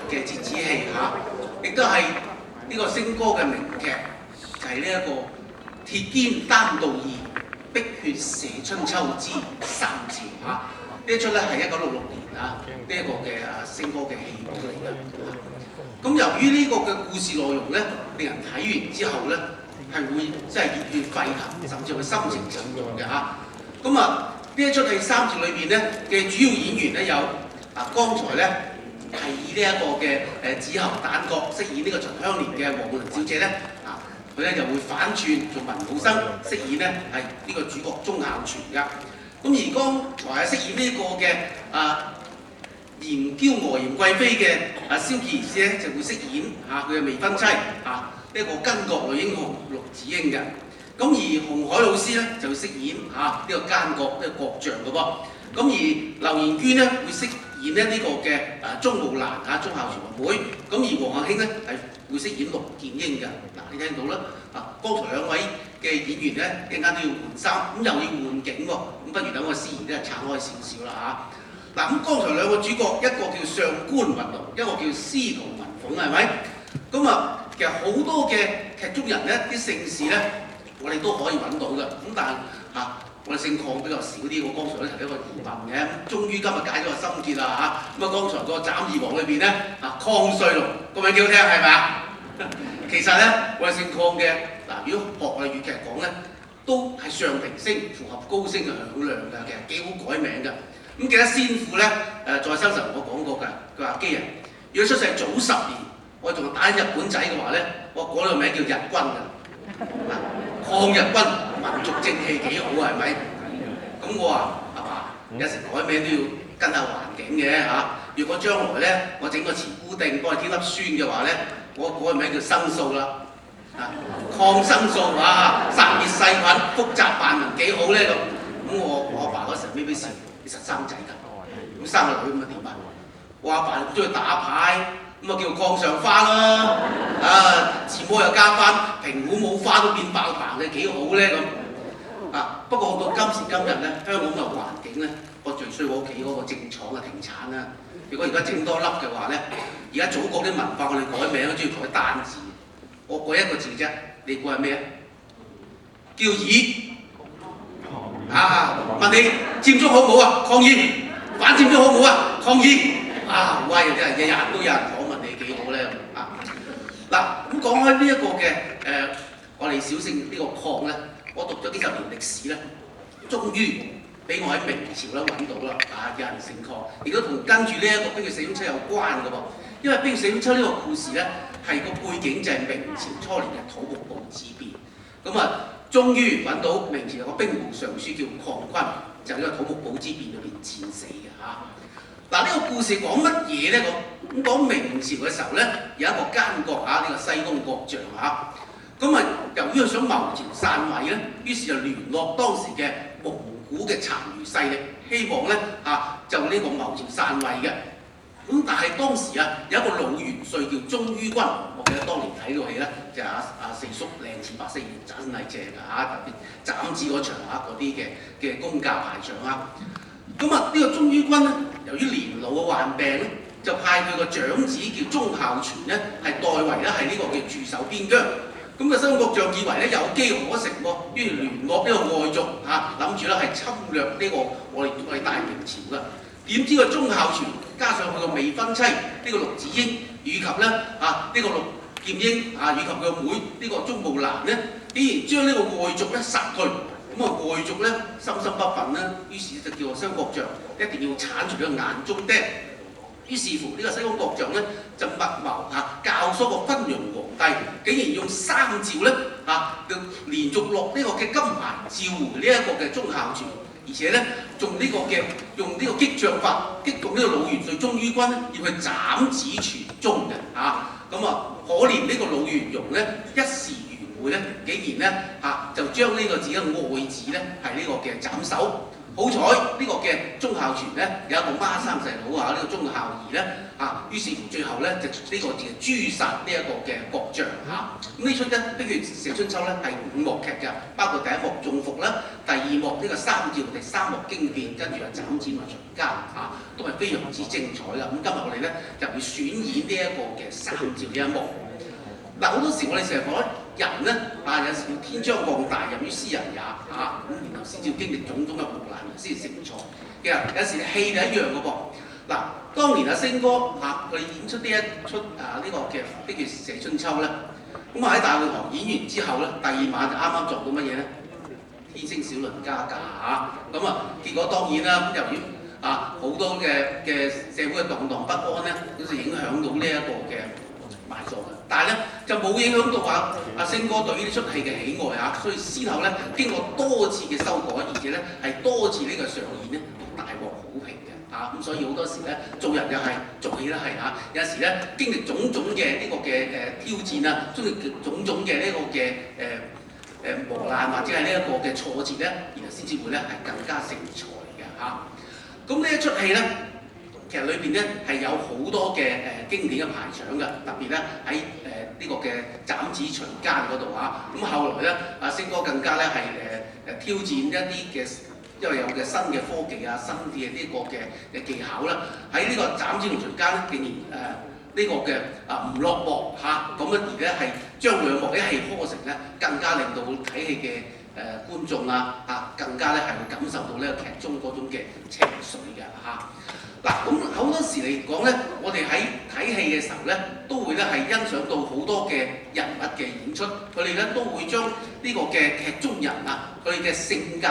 嘅折子戲亦都係呢個星哥嘅名劇，就係呢一個鐵肩擔道義，碧血寫春秋之三朝呢一出咧係1966年呢一個嘅星哥嘅戲稿嚟嘅。咁由於呢個嘅故事內容咧，令人睇完之後咧係會真係熱血沸騰，甚至會心情沉重嘅咁呢一出戲三朝裏邊咧嘅主要演員咧有剛才咧係以呢一個嘅子侯旦角飾演呢個秦香蓮嘅黃麗小姐咧佢咧就會反串做文武生飾演咧係呢個主角鐘孝全㗎。咁而剛才飾演呢個嘅賢嬌娥賢貴妃嘅蕭潔兒咧就會飾演佢嘅未婚妻呢一個巾幗女英雄陸子英嘅。咁而洪海老師咧就會飾演呢個奸角呢個國將嘅噃。咁而劉妍娟咧會飾演咧呢個嘅鍾慕蘭鐘孝全嘅妹。咁而黃杏興咧係會飾演陸劍英嘅。嗱，你聽到啦。剛才兩位嘅演員咧，一陣間都要換衫，咁又要換景喎，咁不如等我司儀咧撐開少少啦嗱，咁剛才兩個主角，一個叫上官雲龍，一個叫司徒文鳳，係咪？咁其實好多嘅劇中人咧，啲姓氏咧，我哋都可以揾到嘅。咁但係我哋姓鄺比較少啲。我剛才咧提一個疑問嘅，終於今日解咗個心結啦咁剛才個斬義王裏邊咧，鄺瑞龍個名幾好聽係咪啊？其實咧，我哋姓鄺嘅如果學我哋粵劇講咧，都係上平聲，符合高聲嘅響亮嘅，其實幾好改名嘅。咁記得先父咧在生時我講過㗎，佢話基人，如果出世早10年，我仲打日本仔嘅話咧，我改個名叫日軍㗎。抗日軍民族正氣幾好係咪？咁我話係嘛，有時改名都要跟下環境嘅如果將來咧，我整個慈姑定幫佢添粒酸嘅話咧，我改個名叫生素啦。抗生素殺滅細菌，複雜萬民幾好咧咁。我阿爸嗰時候咩事？你實生仔㗎，咁生個女咁點啊？我阿爸中意打牌，咁叫抗上花啦。自摸又加翻，平湖冇花都變爆棚嘅幾好咧咁。不過到今時今日咧，香港嘅環境咧，我最衰我屋企嗰個正廠停產啦。如果而家整多粒嘅話咧，而家祖國啲文化我哋改名都中意改單字。我改一個字啫，你估係咩啊？叫議。問你佔中好唔好啊？抗議。反佔中好唔好啊？抗議。威啊！真係日日都有人訪問你幾好咧咁講開呢一個嘅我哋小姓呢個鄺咧，我讀咗幾十年歷史咧，終於俾我喺明朝咧揾到啦。有人姓鄺，亦都同跟住呢一個冰血四中秋有關嘅噃。因為冰血四中秋呢個故事咧，係個背景就係明朝初年嘅土木堡之變。終於揾到明朝有個兵部尚書叫鄺坤，就係呢個土木堡之變裏邊戰死嘅呢個故事講乜嘢咧？咁講明朝嘅時候咧，有一個奸角呢個西宮國丈由於佢想謀朝篡位咧，於是就聯絡當時嘅蒙古嘅殘餘勢力，希望咧就呢個謀朝篡位嘅。咁但係當時有一個老元帥叫鍾於鈞，我記得當年睇到戲咧，就係四叔靚似白色面，真係正特別斬子嗰場嗰啲嘅公價排場呢個鍾於鈞咧，由於年老嘅患病咧，就派佢個長子叫鍾孝全咧，係代為咧係呢個嘅駐守邊疆。咁西宮國丈以為咧有機可乘喎，於是聯絡呢個外族諗住咧係侵略呢個我哋大明朝㗎。點知個鍾孝全加上佢個未婚妻呢個陸子英，以及咧呢個陸劍英以及佢個妹呢個鍾慕蘭咧，竟然將呢個外族咧殺退。外族咧心不忿啦，於是就叫西宮國丈一定要剷除呢個眼中釘。於是乎呢個西宮國丈咧就密謀教唆個昏庸皇帝，竟然用3詔咧就連續落呢個嘅金牌召回呢一個嘅鍾孝全，而且咧仲用呢個激將法激動呢個老元帥鍾於鈞咧，要去斬子傳宗嘅可憐呢個老元戎咧一時愚昧咧，竟然咧就將呢個自己嘅愛子咧係呢個嘅斬首。好彩呢個嘅鐘孝全咧有一個孖生細佬啊，呢、這個鐘孝儀咧於是乎最後咧就呢個嘅誅殺呢一個嘅國將咁呢出咧《碧血寫春秋》咧係5幕劇㗎，包括第一幕中伏啦，第二幕呢個三召，第三幕驚變，跟住斬戰同秦奸都係非常之精彩㗎。咁今日我哋咧就會選演呢一個嘅三召呢一幕。嗱，好多時我哋成日講人咧有時要天將降大任於斯人也咁然後先至經歷種種嘅磨難先至成才。其實有時戲就一樣嘅噃。嗱，當年星哥佢演出呢一出呢個嘅《碧血寫春秋》咧，咁喺大會堂演完之後咧，第二晚就啱啱做到乜嘢咧？天星小輪加價咁結果當然啦，由於好多嘅社會嘅動盪不安咧，咁就影響到呢一個嘅賣座嘅，但係咧就冇影響到話星哥對呢出戲嘅喜愛所以先後咧經過多次嘅修改，而且咧係多次呢個上演咧大獲好評嘅咁所以好多時咧做人又係做戲都係有時咧經歷種種嘅呢個嘅挑戰種種嘅呢個嘅磨難或者係呢一個嘅挫折咧，然後先至會咧係更加成才嘅咁呢一出戲咧。其實裏邊咧係有好多嘅經典嘅排場嘅，特別咧喺呢個嘅斬子除奸嗰度咁後來咧星哥更加咧係挑戰一啲嘅，因為有嘅新嘅科技新嘅呢個嘅技巧啦，喺呢個斬子同除奸咧竟然呢個嘅唔落幕咁而咧係將兩幕一氣呵成咧，更加令到睇戲嘅觀眾更加咧係會感受到呢個劇中嗰種嘅情緒嘅嗱，咁好多時嚟講咧，我哋喺睇戲嘅時候咧，都會咧係欣賞到好多嘅人物嘅演出，佢哋咧都會將呢個嘅劇中人佢哋嘅性格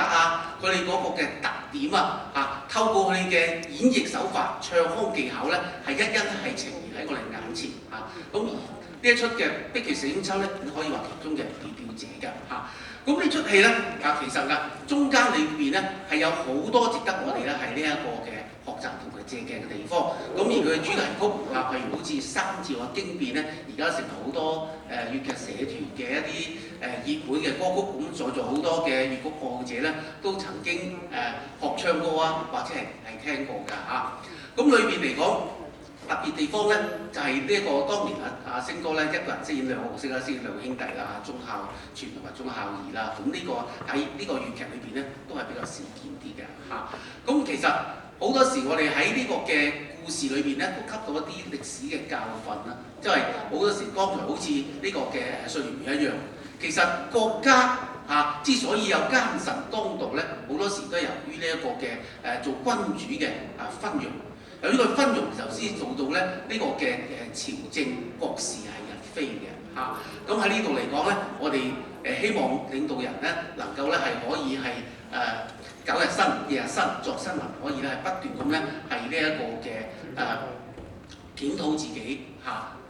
佢哋嗰個嘅特點透過佢哋嘅演繹手法、唱腔技巧咧，係一一係呈現喺我哋眼前咁而呢一出嘅《碧血寫春秋》咧，可以話其中嘅表表者㗎咁呢出戲咧其實中間裏邊咧係有好多值得我哋咧係呢一個嘅學習同埋借鏡嘅地方。咁而佢嘅主題曲譬如好似三召驚變咧，而家成為好多粵劇社團嘅一啲熱門嘅歌曲。咁在座好多嘅粵曲愛好者咧，都曾經學唱過或者係聽過㗎咁裏邊嚟講，特別地方咧就係呢一個當年星哥咧一個人飾演兩個角色飾演兩兄弟鐘孝全同埋鐘孝儀咁呢個喺呢個粵劇裏邊咧都係比較少見啲嘅咁其實好多時我哋喺呢個嘅故事裏邊咧都吸到一啲歷史嘅教訓即係好多時剛才好似呢個嘅歲月一樣，其實國家之所以有奸臣當道咧，好多時都係由於呢一個嘅做君主嘅昏庸。由於佢昏庸就先做到咧呢個嘅朝政國事係日非嘅咁喺呢度嚟講咧，我哋希望領導人咧能夠咧係可以係苟日新夜日新，作新聞可以咧係不斷咁咧係呢一個嘅檢討自己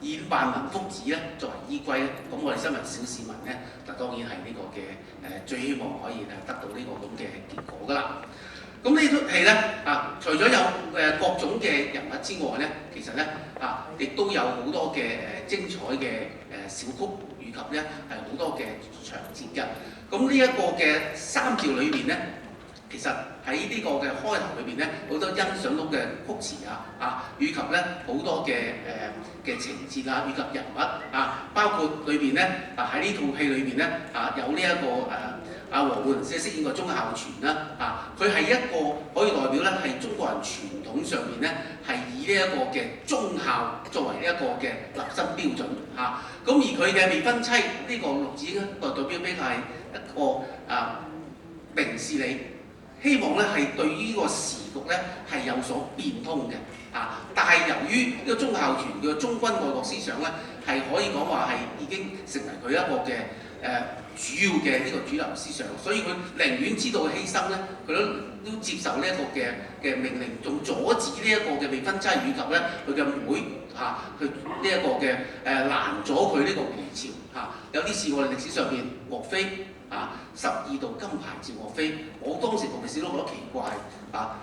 以萬民福祉咧作為依歸咧，咁我哋身為小市民咧，就當然係呢個嘅最希望可以得到呢個咁嘅結果㗎啦。咁呢出戲咧除咗有各種嘅人物之外咧，其實咧亦都有好多嘅精彩嘅小曲，以及咧係好多嘅長節嘅。咁呢一個嘅三召裏邊咧，其實喺呢個嘅開頭裏邊咧，好多欣賞到嘅曲詞以及咧好多嘅情節以及人物包括裏邊咧喺呢套戲裏邊咧有呢一個黃浩然飾演個鐘孝全佢係一個可以代表咧係中國人傳統上面咧係以呢一個嘅忠孝作為呢一個嘅立身標準咁而佢嘅未婚妻呢個陸子英代表俾係一個明事理，希望咧係對於呢個時局咧係有所變通嘅但係由於呢個鐘孝全嘅忠君愛國思想咧係可以講話係已經成為佢一個嘅主要嘅呢個主流思想，所以佢寧願知道犧牲咧，佢都接受呢一個嘅命令，仲阻止呢一個嘅未婚妻以及咧佢嘅妹去呢一個嘅攔咗佢呢個回朝有啲似我哋歷史上邊岳飛12道金牌召岳飛，我當時同佢小佬覺得奇怪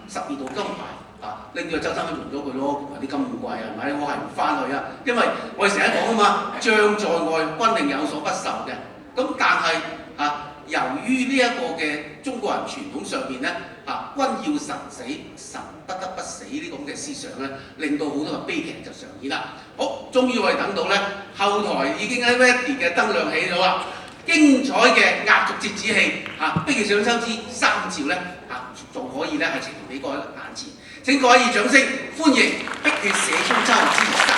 12道金牌拎咗周生去換咗佢咯，啲金咁貴係咪？我係唔翻去因為我哋成日講將在外，軍令有所不受嘅。咁但係有由於呢一個嘅中國人傳統上面咧君要臣死，臣不得不死呢咁嘅思想咧，令到好多嘅悲劇就上演啦。好，終於我哋等到咧後台已經喺 ready 嘅燈亮起咗啦，精彩嘅壓軸折子戲碧血上秋之三召咧仲可以咧係呈現俾各位眼前。請各位以掌聲歡迎《碧血寫春秋之三召》。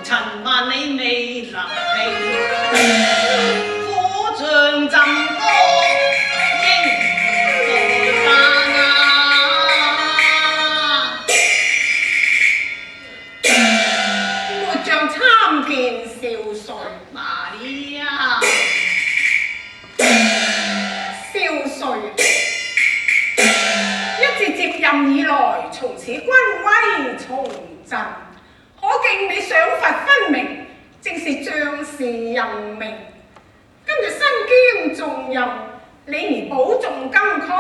塵任以來，從此軍威重振，可見你賞罰分明，正是將士任命。今日身兼重任，你而保重禁區，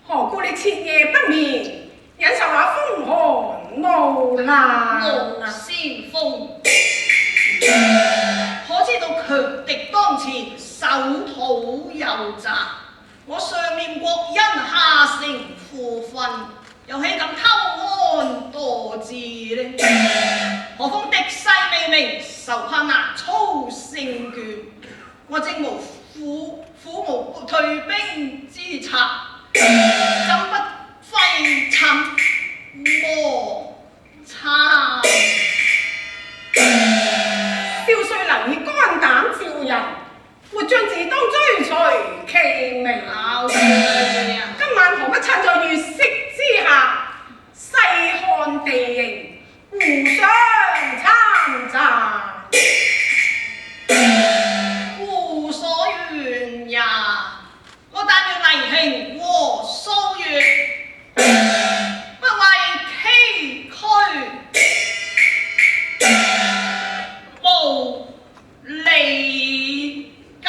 何故你徹夜不眠，忍受那風寒傲難？羅先鋒，可知道強敵當前，守土有責。我上面國因下城負分，又豈敢偷安墮治呢？何況敵勢未明，受怕難操勝券。我正無苦無退兵之策，怎不廢寢莫餐？少帥能以肝膽照人，末將自當追隨其名。今晚何不趁在月色之下，細看地形，互相參贊？故所願也。我但願黎慶和蘇月，不為崎嶇，無離間。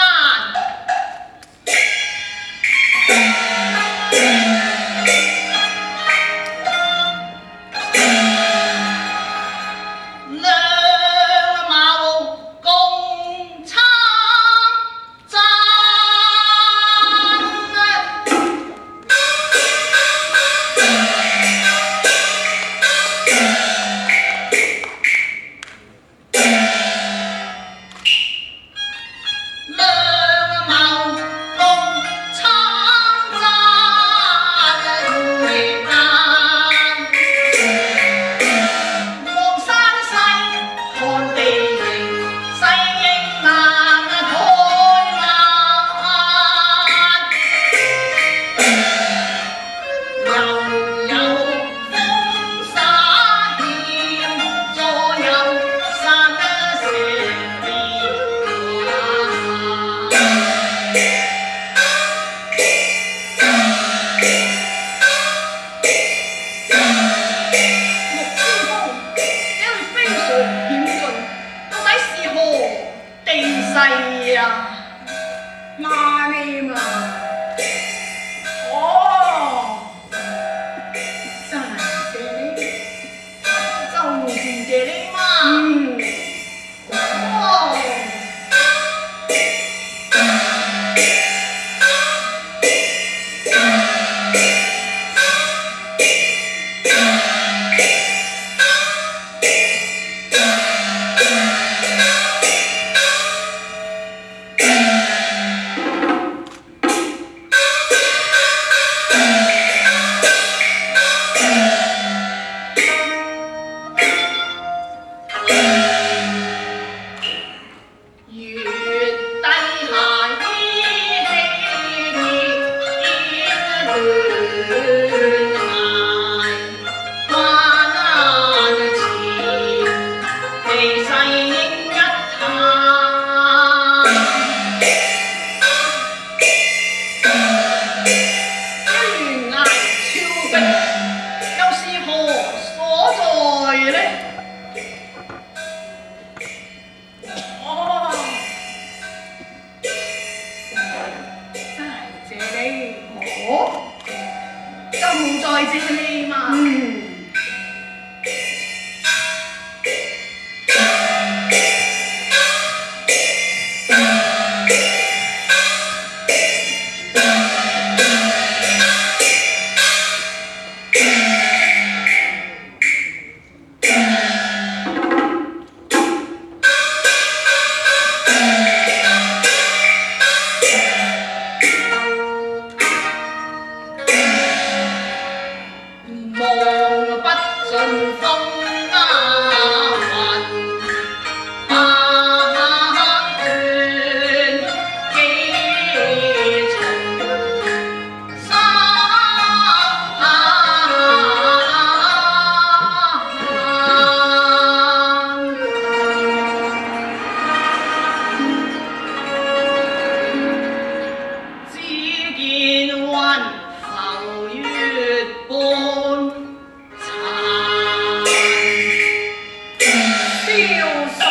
笑